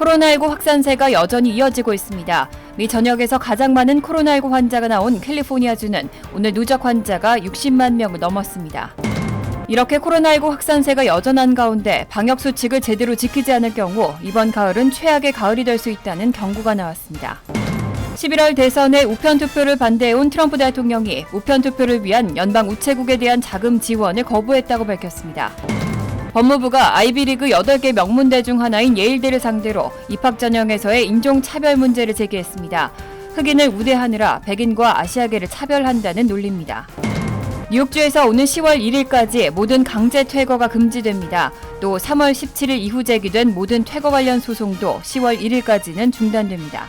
코로나19 확산세가 여전히 이어지고 있습니다. 미 전역에서 가장 많은 코로나19 환자가 나온 캘리포니아주는 오늘 누적 환자가 60만 명을 넘었습니다. 이렇게 코로나19 확산세가 여전한 가운데 방역 수칙을 제대로 지키지 않을 경우 이번 가을은 최악의 가을이 될 수 있다는 경고가 나왔습니다. 11월 대선에 우편 투표를 반대해온 트럼프 대통령이 우편 투표를 위한 연방 우체국에 대한 자금 지원을 거부했다고 밝혔습니다. 법무부가 아이비리그 8개 명문대 중 하나인 예일대를 상대로 입학 전형에서의 인종차별 문제를 제기했습니다. 흑인을 우대하느라 백인과 아시아계를 차별한다는 논리입니다. 뉴욕주에서 오는 10월 1일까지 모든 강제 퇴거가 금지됩니다. 또 3월 17일 이후 제기된 모든 퇴거 관련 소송도 10월 1일까지는 중단됩니다.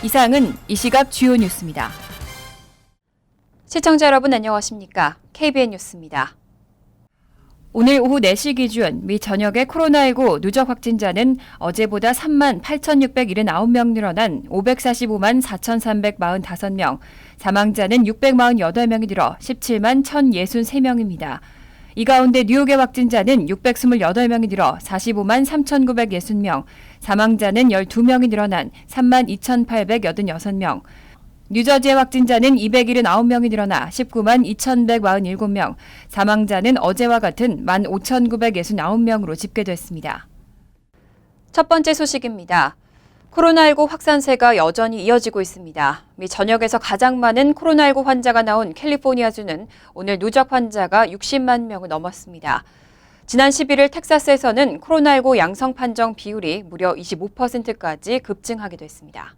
이상은 이 시각 주요 뉴스입니다. 시청자 여러분 안녕하십니까? KBN 뉴스입니다. 오늘 오후 4시 기준 미 전역의 코로나19 누적 확진자는 어제보다 3만 8,679명 늘어난 545만 4,345명, 사망자는 648명이 늘어 17만 1,063명입니다. 이 가운데 뉴욕의 확진자는 628명이 늘어 45만 3,960명, 사망자는 12명이 늘어난 3만 2,886명, 뉴저지의 확진자는 279명이 늘어나 19만 2,147명, 사망자는 어제와 같은 15,969명으로 집계됐습니다. 첫 번째 소식입니다. 코로나19 확산세가 여전히 이어지고 있습니다. 미 전역에서 가장 많은 코로나19 환자가 나온 캘리포니아주는 오늘 누적 환자가 60만 명을 넘었습니다. 지난 11일 텍사스에서는 코로나19 양성 판정 비율이 무려 25%까지 급증하게 됐습니다.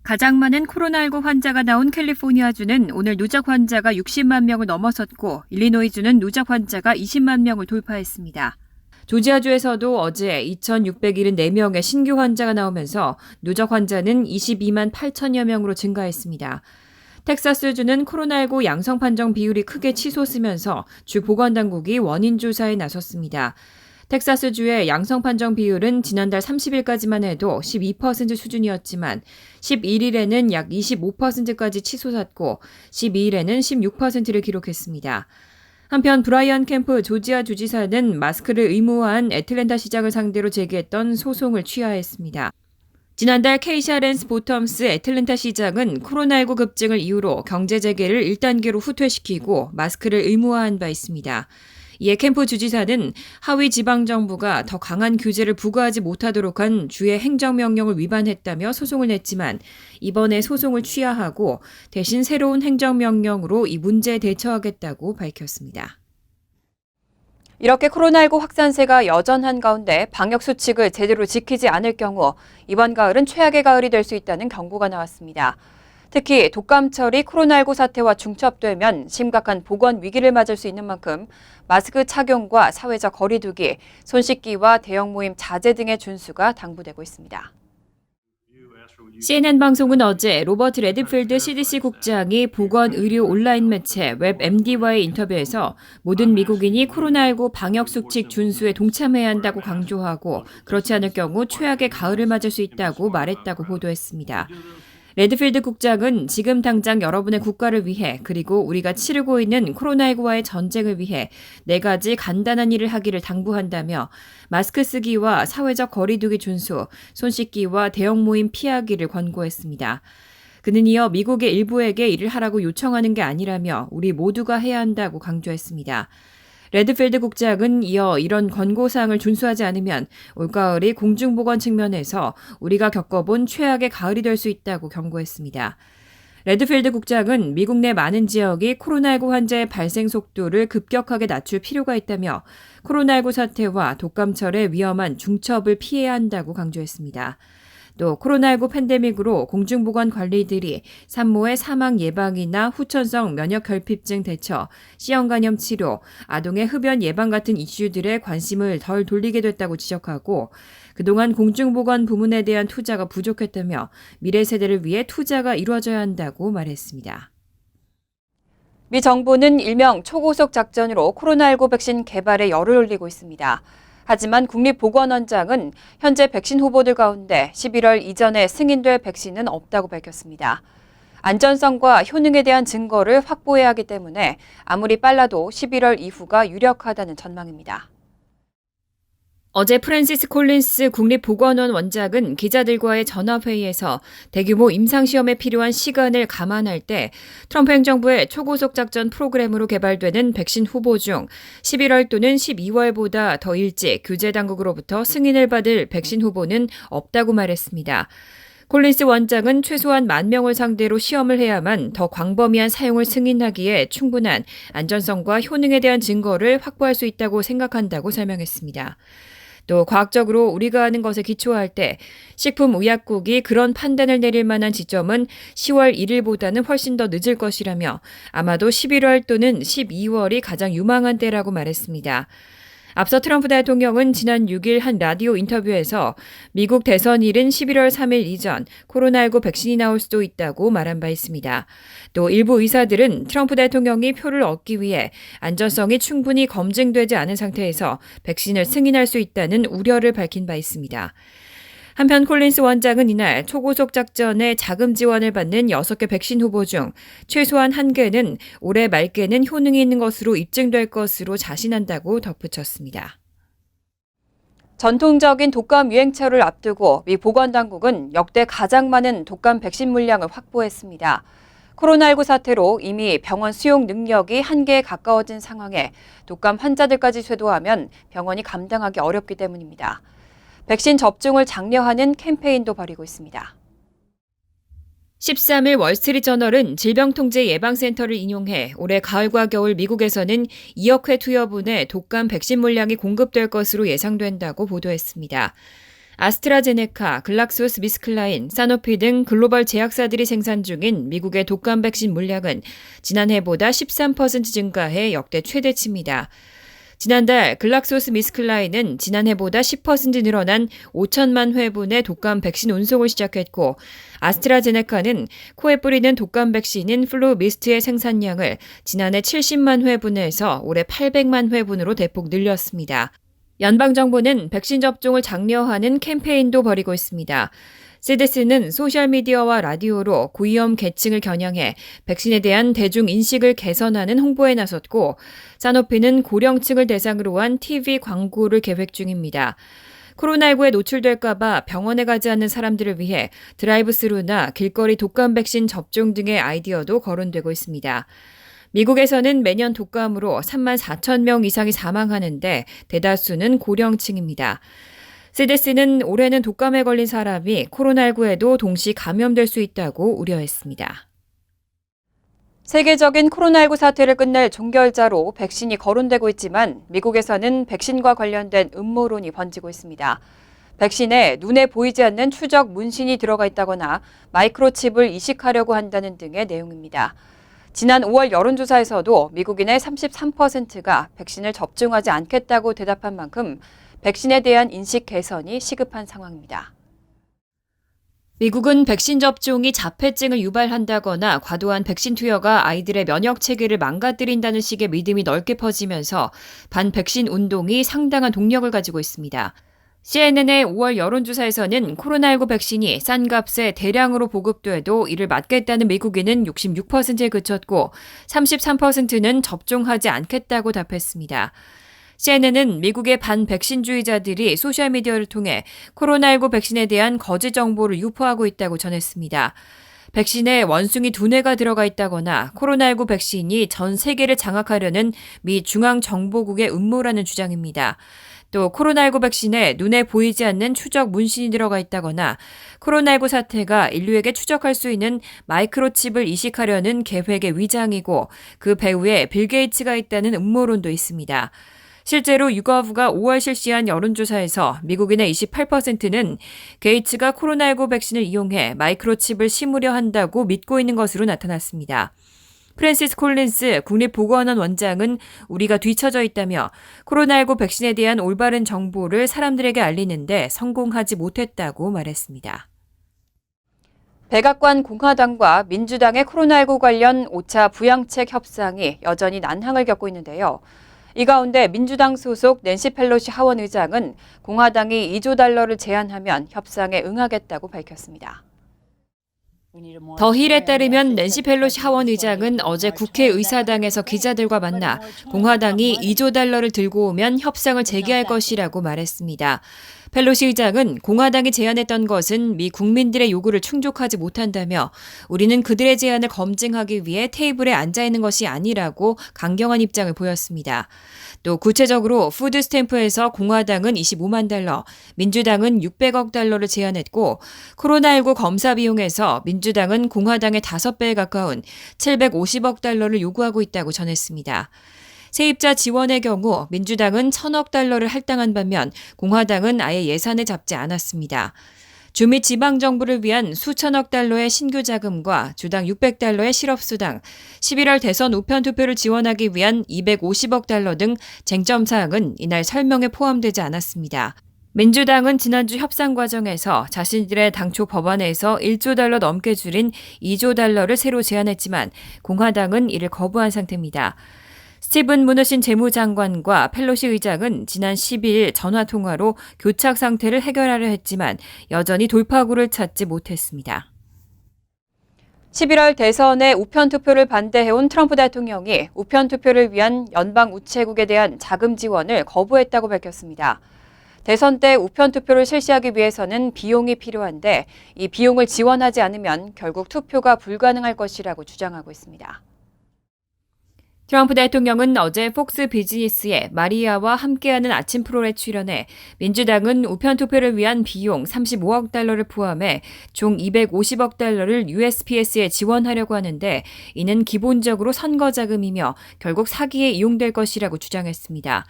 가장 많은 코로나19 환자가 나온 캘리포니아주는 오늘 누적 환자가 60만 명을 넘어섰고 일리노이주는 누적 환자가 20만 명을 돌파했습니다. 조지아주에서도 어제 2,674명의 신규 환자가 나오면서 누적 환자는 22만 8천여 명으로 증가했습니다. 텍사스주는 코로나19 양성 판정 비율이 크게 치솟으면서 주 보건당국이 원인 조사에 나섰습니다. 텍사스주의 양성 판정 비율은 지난달 30일까지만 해도 12% 수준이었지만 11일에는 약 25%까지 치솟았고 12일에는 16%를 기록했습니다. 한편 브라이언 캠프 조지아 주지사는 마스크를 의무화한 애틀랜타 시장을 상대로 제기했던 소송을 취하했습니다. 지난달 케이샤 랜스 보텀스 애틀랜타 시장은 코로나19 급증을 이유로 경제 재개를 1단계로 후퇴시키고 마스크를 의무화한 바 있습니다. 이에 캠프 주지사는 하위 지방정부가 더 강한 규제를 부과하지 못하도록 한 주의 행정명령을 위반했다며 소송을 냈지만 이번에 소송을 취하하고 대신 새로운 행정명령으로 이 문제에 대처하겠다고 밝혔습니다. 이렇게 코로나19 확산세가 여전한 가운데 방역수칙을 제대로 지키지 않을 경우 이번 가을은 최악의 가을이 될 수 있다는 경고가 나왔습니다. 특히 독감철이 코로나19 사태와 중첩되면 심각한 보건 위기를 맞을 수 있는 만큼 마스크 착용과 사회적 거리 두기, 손 씻기와 대형 모임 자제 등의 준수가 당부되고 있습니다. CNN 방송은 어제 로버트 레드필드 CDC 국장이 보건의료 온라인 매체 웹MD와의 인터뷰에서 모든 미국인이 코로나19 방역수칙 준수에 동참해야 한다고 강조하고 그렇지 않을 경우 최악의 가을을 맞을 수 있다고 말했다고 보도했습니다. 레드필드 국장은 지금 당장 여러분의 국가를 위해 그리고 우리가 치르고 있는 코로나19와의 전쟁을 위해 4가지 간단한 일을 하기를 당부한다며 마스크 쓰기와 사회적 거리 두기 준수, 손 씻기와 대형 모임 피하기를 권고했습니다. 그는 이어 미국의 일부에게 일을 하라고 요청하는 게 아니라며 우리 모두가 해야 한다고 강조했습니다. 레드필드 국장은 이어 이런 권고사항을 준수하지 않으면 올가을이 공중보건 측면에서 우리가 겪어본 최악의 가을이 될 수 있다고 경고했습니다. 레드필드 국장은 미국 내 많은 지역이 코로나19 환자의 발생 속도를 급격하게 낮출 필요가 있다며 코로나19 사태와 독감철의 위험한 중첩을 피해야 한다고 강조했습니다. 또 코로나19 팬데믹으로 공중보건 관리들이 산모의 사망 예방이나 후천성 면역결핍증 대처, C형 간염 치료, 아동의 흡연 예방 같은 이슈들에 관심을 덜 돌리게 됐다고 지적하고 그동안 공중보건 부문에 대한 투자가 부족했다며 미래 세대를 위해 투자가 이루어져야 한다고 말했습니다. 미 정부는 일명 초고속 작전으로 코로나19 백신 개발에 열을 올리고 있습니다. 하지만 국립보건원장은 현재 백신 후보들 가운데 11월 이전에 승인될 백신은 없다고 밝혔습니다. 안전성과 효능에 대한 증거를 확보해야 하기 때문에 아무리 빨라도 11월 이후가 유력하다는 전망입니다. 어제 프랜시스 콜린스 국립보건원 원장은 기자들과의 전화회의에서 대규모 임상시험에 필요한 시간을 감안할 때 트럼프 행정부의 초고속 작전 프로그램으로 개발되는 백신 후보 중 11월 또는 12월보다 더 일찍 규제 당국으로부터 승인을 받을 백신 후보는 없다고 말했습니다. 콜린스 원장은 최소한 10,000명을 상대로 시험을 해야만 더 광범위한 사용을 승인하기에 충분한 안전성과 효능에 대한 증거를 확보할 수 있다고 생각한다고 설명했습니다. 또 과학적으로 우리가 아는 것에 기초할 때 식품의약국이 그런 판단을 내릴 만한 지점은 10월 1일보다는 훨씬 더 늦을 것이라며 아마도 11월 또는 12월이 가장 유망한 때라고 말했습니다. 앞서 트럼프 대통령은 지난 6일 한 라디오 인터뷰에서 미국 대선일은 11월 3일 이전 코로나19 백신이 나올 수도 있다고 말한 바 있습니다. 또 일부 의사들은 트럼프 대통령이 표를 얻기 위해 안전성이 충분히 검증되지 않은 상태에서 백신을 승인할 수 있다는 우려를 밝힌 바 있습니다. 한편 콜린스 원장은 이날 초고속 작전에 자금 지원을 받는 6개 백신 후보 중 최소한 1개는 올해 말께는 효능이 있는 것으로 입증될 것으로 자신한다고 덧붙였습니다. 전통적인 독감 유행철을 앞두고 미 보건당국은 역대 가장 많은 독감 백신 물량을 확보했습니다. 코로나19 사태로 이미 병원 수용 능력이 한계에 가까워진 상황에 독감 환자들까지 쇄도하면 병원이 감당하기 어렵기 때문입니다. 백신 접종을 장려하는 캠페인도 벌이고 있습니다. 13일 월스트리트저널은 질병통제예방센터를 인용해 올해 가을과 겨울 미국에서는 2억 회 투여분의 독감 백신 물량이 공급될 것으로 예상된다고 보도했습니다. 아스트라제네카, 글락소스미스클라인, 사노피 등 글로벌 제약사들이 생산 중인 미국의 독감 백신 물량은 지난해보다 13% 증가해 역대 최대치입니다. 지난달 글락소스미스클라인은 지난해보다 10% 늘어난 5천만 회분의 독감 백신 운송을 시작했고 아스트라제네카는 코에 뿌리는 독감 백신인 플루미스트의 생산량을 지난해 70만 회분에서 올해 800만 회분으로 대폭 늘렸습니다. 연방정부는 백신 접종을 장려하는 캠페인도 벌이고 있습니다. CDC는 소셜미디어와 라디오로 고위험 계층을 겨냥해 백신에 대한 대중인식을 개선하는 홍보에 나섰고 사노피는 고령층을 대상으로 한 TV 광고를 계획 중입니다. 코로나19에 노출될까 봐 병원에 가지 않는 사람들을 위해 드라이브스루나 길거리 독감 백신 접종 등의 아이디어도 거론되고 있습니다. 미국에서는 매년 독감으로 34,000명 이상이 사망하는데 대다수는 고령층입니다. CDC는 올해는 독감에 걸린 사람이 코로나19에도 동시 감염될 수 있다고 우려했습니다. 세계적인 코로나19 사태를 끝낼 종결자로 백신이 거론되고 있지만 미국에서는 백신과 관련된 음모론이 번지고 있습니다. 백신에 눈에 보이지 않는 추적 문신이 들어가 있다거나 마이크로칩을 이식하려고 한다는 등의 내용입니다. 지난 5월 여론조사에서도 미국인의 33%가 백신을 접종하지 않겠다고 대답한 만큼 백신에 대한 인식 개선이 시급한 상황입니다. 미국은 백신 접종이 자폐증을 유발한다거나 과도한 백신 투여가 아이들의 면역 체계를 망가뜨린다는 식의 믿음이 넓게 퍼지면서 반백신 운동이 상당한 동력을 가지고 있습니다. CNN의 5월 여론조사에서는 코로나19 백신이 싼 값에 대량으로 보급돼도 이를 맞겠다는 미국인은 66%에 그쳤고 33%는 접종하지 않겠다고 답했습니다. CNN은 미국의 반백신주의자들이 소셜미디어를 통해 코로나19 백신에 대한 거짓 정보를 유포하고 있다고 전했습니다. 백신에 원숭이 두뇌가 들어가 있다거나 코로나19 백신이 전 세계를 장악하려는 미 중앙정보국의 음모라는 주장입니다. 또 코로나19 백신에 눈에 보이지 않는 추적 문신이 들어가 있다거나 코로나19 사태가 인류에게 추적할 수 있는 마이크로칩을 이식하려는 계획의 위장이고 그 배후에 빌 게이츠가 있다는 음모론도 있습니다. 실제로 유가브가 5월 실시한 여론조사에서 미국인의 28%는 게이츠가 코로나19 백신을 이용해 마이크로칩을 심으려 한다고 믿고 있는 것으로 나타났습니다. 프랜시스 콜린스 국립보건원 원장은 우리가 뒤처져 있다며 코로나19 백신에 대한 올바른 정보를 사람들에게 알리는데 성공하지 못했다고 말했습니다. 백악관 공화당과 민주당의 코로나19 관련 5차 부양책 협상이 여전히 난항을 겪고 있는데요. 이 가운데 민주당 소속 낸시 펠로시 하원 의장은 공화당이 $2조 제안하면 협상에 응하겠다고 밝혔습니다. 더 힐에 따르면 낸시 펠로시 하원 의장은 어제 국회 의사당에서 기자들과 만나 공화당이 2조 달러를 들고 오면 협상을 재개할 것이라고 말했습니다. 펠로시 의장은 공화당이 제안했던 것은 미 국민들의 요구를 충족하지 못한다며 우리는 그들의 제안을 검증하기 위해 테이블에 앉아 있는 것이 아니라고 강경한 입장을 보였습니다. 또 구체적으로 푸드 스탬프에서 공화당은 25만 달러, 민주당은 600억 달러를 제안했고 코로나19 검사 비용에서 민주당은 공화당의 5배에 가까운 750억 달러를 요구하고 있다고 전했습니다. 세입자 지원의 경우 민주당은 1,000억 달러를 할당한 반면 공화당은 아예 예산을 잡지 않았습니다. 주 및 지방정부를 위한 수천억 달러의 신규 자금과 주당 600달러의 실업수당, 11월 대선 우편투표를 지원하기 위한 250억 달러 등 쟁점 사항은 이날 설명에 포함되지 않았습니다. 민주당은 지난주 협상 과정에서 자신들의 당초 법안에서 1조 달러 넘게 줄인 2조 달러를 새로 제안했지만 공화당은 이를 거부한 상태입니다. 스티븐 무누신 재무장관과 펠로시 의장은 지난 12일 전화통화로 교착 상태를 해결하려 했지만 여전히 돌파구를 찾지 못했습니다. 11월 대선에 우편투표를 반대해온 트럼프 대통령이 우편투표를 위한 연방 우체국에 대한 자금 지원을 거부했다고 밝혔습니다. 대선 때 우편투표를 실시하기 위해서는 비용이 필요한데 이 비용을 지원하지 않으면 결국 투표가 불가능할 것이라고 주장하고 있습니다. 트럼프 대통령은 어제 폭스 비즈니스의 마리아와 함께하는 아침 프로에 출연해 민주당은 우편투표를 위한 비용 35억 달러를 포함해 총 250억 달러를 USPS에 지원하려고 하는데 이는 기본적으로 선거 자금이며 결국 사기에 이용될 것이라고 주장했습니다.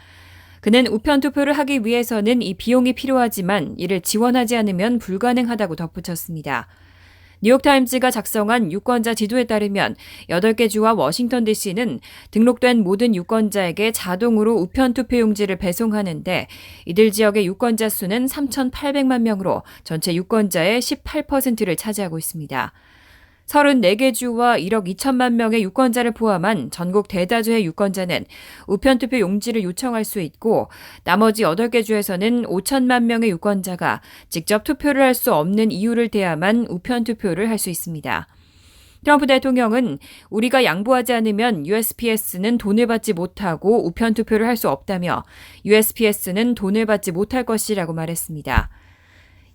그는 우편투표를 하기 위해서는 이 비용이 필요하지만 이를 지원하지 않으면 불가능하다고 덧붙였습니다. 뉴욕타임즈가 작성한 유권자 지도에 따르면 8개 주와 워싱턴 DC는 등록된 모든 유권자에게 자동으로 우편투표 용지를 배송하는데 이들 지역의 유권자 수는 3,800만 명으로 전체 유권자의 18%를 차지하고 있습니다. 34개 주와 1억 2천만 명의 유권자를 포함한 전국 대다수의 유권자는 우편투표 용지를 요청할 수 있고 나머지 8개 주에서는 5천만 명의 유권자가 직접 투표를 할 수 없는 이유를 대야만 우편투표를 할 수 있습니다. 트럼프 대통령은 우리가 양보하지 않으면 USPS는 돈을 받지 못하고 우편투표를 할 수 없다며 USPS는 돈을 받지 못할 것이라고 말했습니다.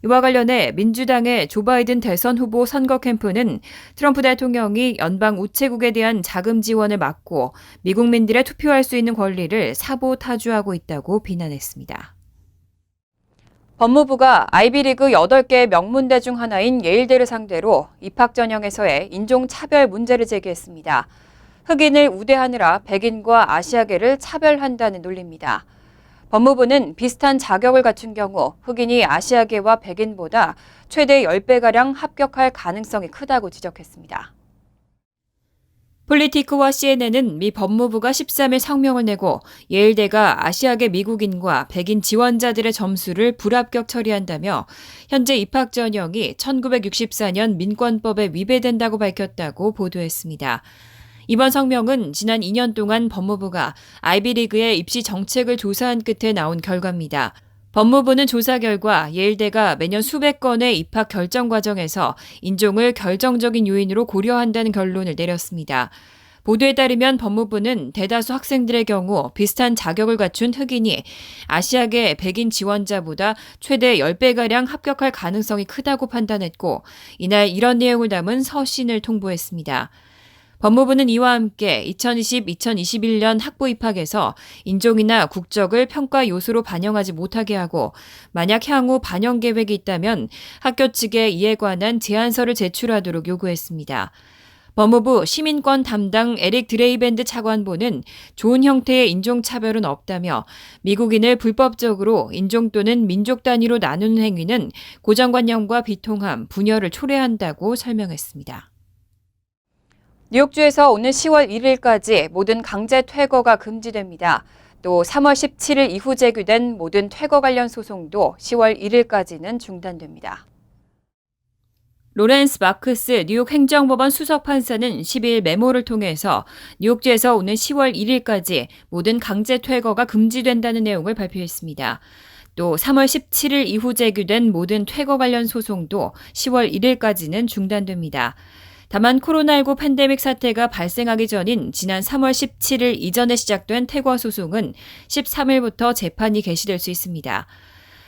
이와 관련해 민주당의 조 바이든 대선 후보 선거 캠프는 트럼프 대통령이 연방 우체국에 대한 자금 지원을 막고 미국민들의 투표할 수 있는 권리를 사보타주하고 있다고 비난했습니다. 법무부가 아이비리그 8개 명문대 중 하나인 예일대를 상대로 입학 전형에서의 인종차별 문제를 제기했습니다. 흑인을 우대하느라 백인과 아시아계를 차별한다는 논리입니다. 법무부는 비슷한 자격을 갖춘 경우 흑인이 아시아계와 백인보다 최대 10배가량 합격할 가능성이 크다고 지적했습니다. 폴리티코와 CNN은 미 법무부가 13일 성명을 내고 예일대가 아시아계 미국인과 백인 지원자들의 점수를 불합격 처리한다며 현재 입학 전형이 1964년 민권법에 위배된다고 밝혔다고 보도했습니다. 이번 성명은 지난 2년 동안 법무부가 아이비리그의 입시 정책을 조사한 끝에 나온 결과입니다. 법무부는 조사 결과 예일대가 매년 수백 건의 입학 결정 과정에서 인종을 결정적인 요인으로 고려한다는 결론을 내렸습니다. 보도에 따르면 법무부는 대다수 학생들의 경우 비슷한 자격을 갖춘 흑인이 아시아계 백인 지원자보다 최대 10배가량 합격할 가능성이 크다고 판단했고 이날 이런 내용을 담은 서신을 통보했습니다. 법무부는 이와 함께 2020-2021년 학부 입학에서 인종이나 국적을 평가 요소로 반영하지 못하게 하고 만약 향후 반영 계획이 있다면 학교 측에 이에 관한 제안서를 제출하도록 요구했습니다. 법무부 시민권 담당 에릭 드레이밴드 차관보는 좋은 형태의 인종차별은 없다며 미국인을 불법적으로 인종 또는 민족 단위로 나누는 행위는 고정관념과 비통함, 분열을 초래한다고 설명했습니다. 뉴욕주에서 오는 10월 1일까지 모든 강제 퇴거가 금지됩니다. 또 3월 17일 이후 제기된 모든 퇴거 관련 소송도 10월 1일까지는 중단됩니다. 로렌스 마크스 뉴욕 행정법원 수석판사는 10일 메모를 통해서 뉴욕주에서 오는 10월 1일까지 모든 강제 퇴거가 금지된다는 내용을 발표했습니다. 또 3월 17일 이후 제기된 모든 퇴거 관련 소송도 10월 1일까지는 중단됩니다. 다만 코로나19 팬데믹 사태가 발생하기 전인 지난 3월 17일 이전에 시작된 퇴거 소송은 13일부터 재판이 개시될 수 있습니다.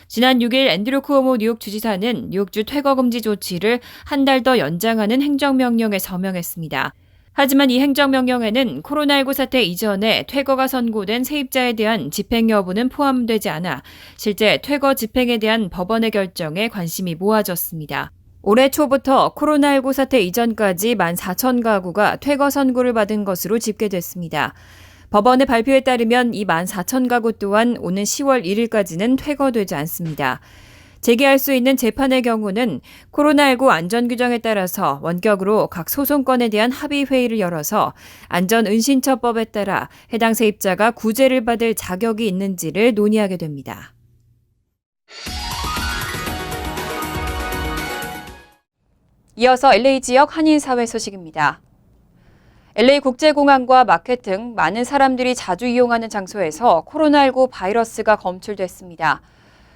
지난 6일 앤드류 쿠오모 뉴욕 주지사는 뉴욕주 퇴거 금지 조치를 한 달 더 연장하는 행정명령에 서명했습니다. 하지만 이 행정명령에는 코로나19 사태 이전에 퇴거가 선고된 세입자에 대한 집행 여부는 포함되지 않아 실제 퇴거 집행에 대한 법원의 결정에 관심이 모아졌습니다. 올해 초부터 코로나19 사태 이전까지 14,000가구가 퇴거 선고를 받은 것으로 집계됐습니다. 법원의 발표에 따르면 이 14,000가구 또한 오는 10월 1일까지는 퇴거되지 않습니다. 제기할 수 있는 재판의 경우는 코로나19 안전규정에 따라서 원격으로 각 소송건에 대한 합의회의를 열어서 안전은신처법에 따라 해당 세입자가 구제를 받을 자격이 있는지를 논의하게 됩니다. 이어서 LA 지역 한인사회 소식입니다. LA 국제공항과 마켓 등 많은 사람들이 자주 이용하는 장소에서 코로나19 바이러스가 검출됐습니다.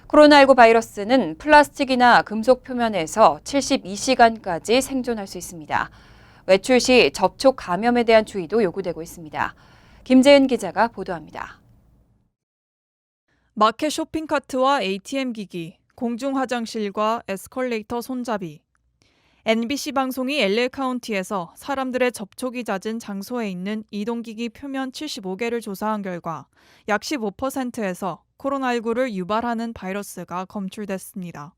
코로나19 바이러스는 플라스틱이나 금속 표면에서 72시간까지 생존할 수 있습니다. 외출 시 접촉 감염에 대한 주의도 요구되고 있습니다. 김재은 기자가 보도합니다. 마켓 쇼핑카트와 ATM 기기, 공중 화장실과 에스컬레이터 손잡이. NBC 방송이 LA 카운티에서 사람들의 접촉이 잦은 장소에 있는 이동기기 표면 75개를 조사한 결과 약 15%에서 코로나19를 유발하는 바이러스가 검출됐습니다.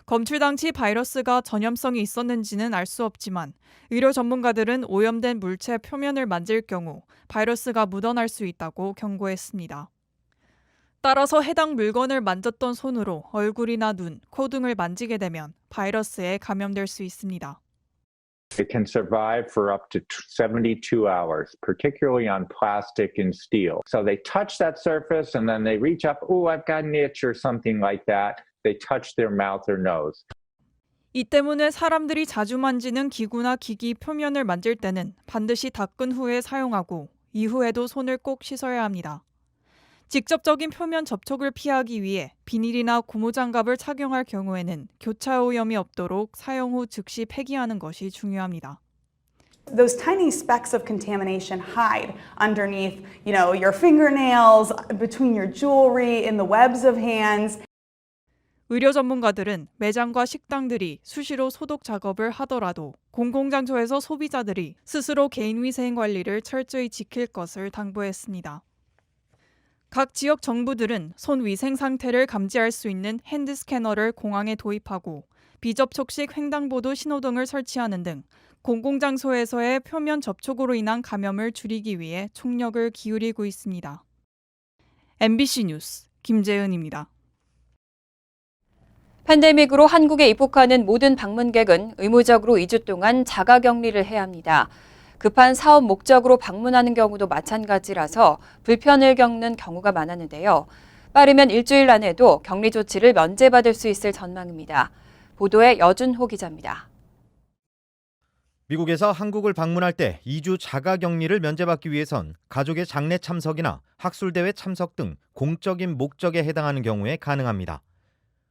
검출 당시 바이러스가 전염성이 있었는지는 알 수 없지만 의료 전문가들은 오염된 물체 표면을 만질 경우 바이러스가 묻어날 수 있다고 경고했습니다. 따라서 해당 물건을 만졌던 손으로 얼굴이나 눈, 코 등을 만지게 되면 바이러스에 감염될 수 있습니다. It can survive for up to 72 hours, particularly on plastic and steel. So they touch that surface and then they reach up, oh, I've got an itch or something like that. They touch their mouth or nose. 이 때문에 사람들이 자주 만지는 기구나 기기 표면을 만질 때는 반드시 닦은 후에 사용하고 이후에도 손을 꼭 씻어야 합니다. 직접적인 표면 접촉을 피하기 위해 비닐이나 고무장갑을 착용할 경우에는 교차 오염이 없도록 사용 후 즉시 폐기하는 것이 중요합니다. Those tiny specks of contamination hide underneath, your fingernails, between your jewelry, in the webs of hands. 의료 전문가들은 매장과 식당들이 수시로 소독 작업을 하더라도 공공장소에서 소비자들이 스스로 개인위생 관리를 철저히 지킬 것을 당부했습니다. 각 지역 정부들은 손 위생 상태를 감지할 수 있는 핸드 스캐너를 공항에 도입하고 비접촉식 횡단보도 신호등을 설치하는 등 공공장소에서의 표면 접촉으로 인한 감염을 줄이기 위해 총력을 기울이고 있습니다. MBC 뉴스 김재은입니다. 팬데믹으로 한국에 입국하는 모든 방문객은 의무적으로 2주 동안 자가격리를 해야 합니다. 급한 사업 목적으로 방문하는 경우도 마찬가지라서 불편을 겪는 경우가 많았는데요. 빠르면 일주일 안에도 격리 조치를 면제받을 수 있을 전망입니다. 보도에 여준호 기자입니다. 미국에서 한국을 방문할 때 2주 자가격리를 면제받기 위해선 가족의 장례 참석이나 학술대회 참석 등 공적인 목적에 해당하는 경우에 가능합니다.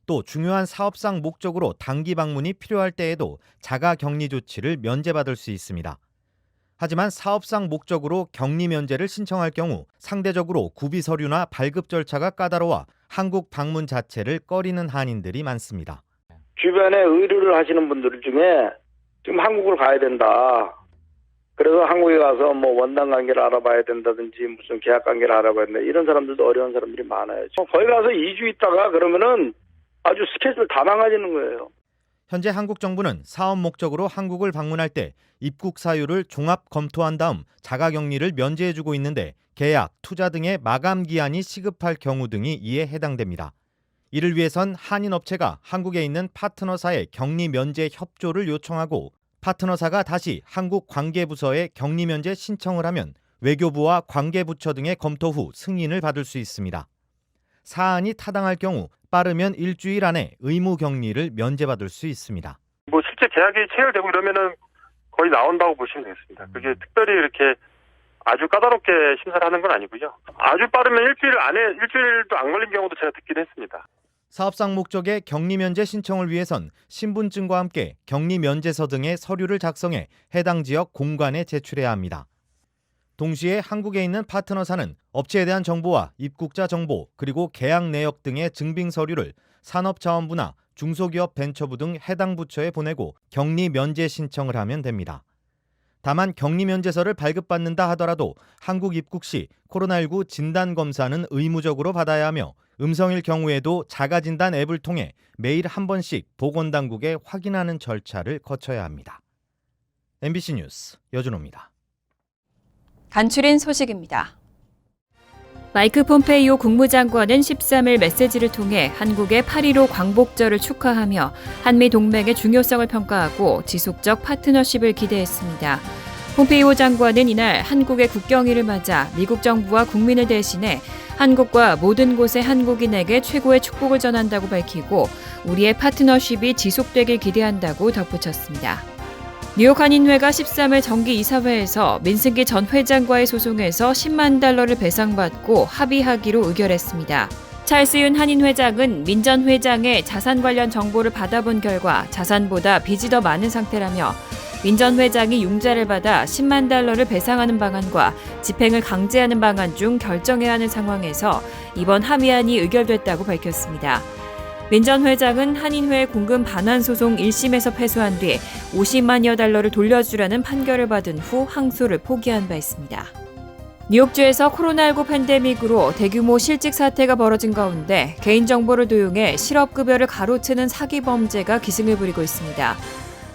또 중요한 사업상 목적으로 단기 방문이 필요할 때에도 자가격리 조치를 면제받을 수 있습니다. 하지만 사업상 목적으로 격리 면제를 신청할 경우 상대적으로 구비 서류나 발급 절차가 까다로워 한국 방문 자체를 꺼리는 한인들이 많습니다. 주변에 의료를 하시는 분들 중에 지금 한국을 가야 된다. 그래서 한국에 가서 원단 관계를 알아봐야 된다든지 무슨 계약 관계를 알아봐야 된다. 이런 사람들도 어려운 사람들이 많아요. 거기 가서 2주 있다가 그러면은 아주 스케줄 다 망가지는 거예요. 현재 한국 정부는 사업 목적으로 한국을 방문할 때 입국 사유를 종합 검토한 다음 자가격리를 면제해주고 있는데 계약, 투자 등의 마감 기한이 시급할 경우 등이 이에 해당됩니다. 이를 위해선 한인 업체가 한국에 있는 파트너사의 격리 면제 협조를 요청하고 파트너사가 다시 한국 관계부서에 격리 면제 신청을 하면 외교부와 관계부처 등의 검토 후 승인을 받을 수 있습니다. 사안이 타당할 경우 빠르면 일주일 안에 의무 격리를 면제받을 수 있습니다. 실제 계약이 체결되고 이러면은 거의 나온다고 보시면 되겠습니다. 그게 특별히 이렇게 아주 까다롭게 심사를 하는 건 아니고요. 아주 빠르면 일주일도 안 걸린 경우도 제가 듣긴 했습니다. 사업상 목적의 격리 면제 신청을 위해선 신분증과 함께 격리 면제서 등의 서류를 작성해 해당 지역 공관에 제출해야 합니다. 동시에 한국에 있는 파트너사는 업체에 대한 정보와 입국자 정보 그리고 계약 내역 등의 증빙 서류를 산업자원부나 중소기업 벤처부 등 해당 부처에 보내고 격리 면제 신청을 하면 됩니다. 다만 격리 면제서를 발급받는다 하더라도 한국 입국 시 코로나19 진단검사는 의무적으로 받아야 하며 음성일 경우에도 자가진단 앱을 통해 매일 한 번씩 보건당국에 확인하는 절차를 거쳐야 합니다. MBC 뉴스 여준호입니다. 간추린 소식입니다. 마이크 폼페이오 국무장관은 13일 메시지를 통해 한국의 8.15 광복절을 축하하며 한미 동맹의 중요성을 평가하고 지속적 파트너십을 기대했습니다. 폼페이오 장관은 이날 한국의 국경일을 맞아 미국 정부와 국민을 대신해 한국과 모든 곳의 한국인에게 최고의 축복을 전한다고 밝히고 우리의 파트너십이 지속되길 기대한다고 덧붙였습니다. 뉴욕 한인회가 13일 정기이사회에서 민승기 전 회장과의 소송에서 10만 달러를 배상받고 합의하기로 의결했습니다. 찰스윤 한인 회장은 민 전 회장의 자산 관련 정보를 받아본 결과 자산보다 빚이 더 많은 상태라며 민 전 회장이 융자를 받아 10만 달러를 배상하는 방안과 집행을 강제하는 방안 중 결정해야 하는 상황에서 이번 합의안이 의결됐다고 밝혔습니다. 민 전 회장은 한인회의 공금 반환 소송 1심에서 패소한 뒤 50만여 달러를 돌려주라는 판결을 받은 후 항소를 포기한 바 있습니다. 뉴욕주에서 코로나19 팬데믹으로 대규모 실직 사태가 벌어진 가운데 개인정보를 도용해 실업급여를 가로채는 사기 범죄가 기승을 부리고 있습니다.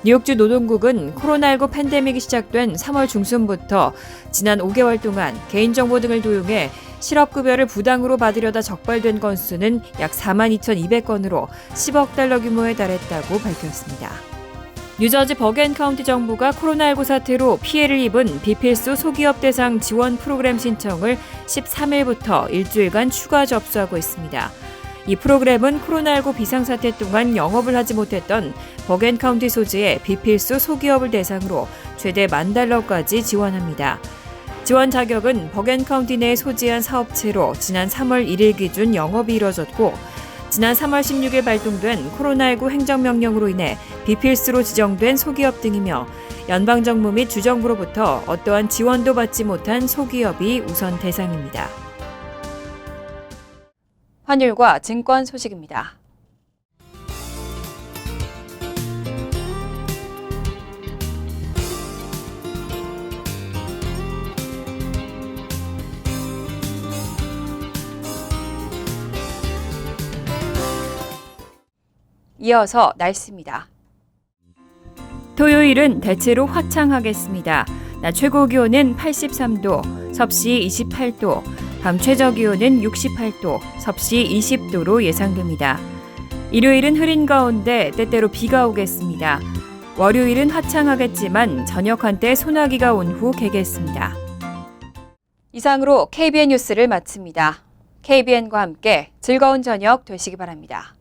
뉴욕주 노동국은 코로나19 팬데믹이 시작된 3월 중순부터 지난 5개월 동안 개인정보 등을 도용해 실업급여를 부당으로 받으려다 적발된 건수는 약 42,200건으로 10억 달러 규모에 달했다고 밝혔습니다. 뉴저지 버겐 카운티 정부가 코로나19 사태로 피해를 입은 비필수 소기업 대상 지원 프로그램 신청을 13일부터 일주일간 추가 접수하고 있습니다. 이 프로그램은 코로나19 비상사태 동안 영업을 하지 못했던 버겐 카운티 소지의 비필수 소기업을 대상으로 최대 $10,000까지 지원합니다. 지원 자격은 버겐 카운티 내에 소지한 사업체로 지난 3월 1일 기준 영업이 이뤄졌고 지난 3월 16일 발동된 코로나19 행정명령으로 인해 비필수로 지정된 소기업 등이며 연방정부 및 주정부로부터 어떠한 지원도 받지 못한 소기업이 우선 대상입니다. 환율과 증권 소식입니다. 이어서 날씨입니다. 토요일은 대체로 화창하겠습니다. 낮 최고 기온은 83도, 섭씨 28도, 밤 최저 기온은 68도, 섭씨 20도로 예상됩니다. 일요일은 흐린 가운데 때때로 비가 오겠습니다. 월요일은 화창하겠지만 저녁 한때 소나기가 온 후 개겠습니다. 이상으로 KBN 뉴스를 마칩니다. KBN과 함께 즐거운 저녁 되시기 바랍니다.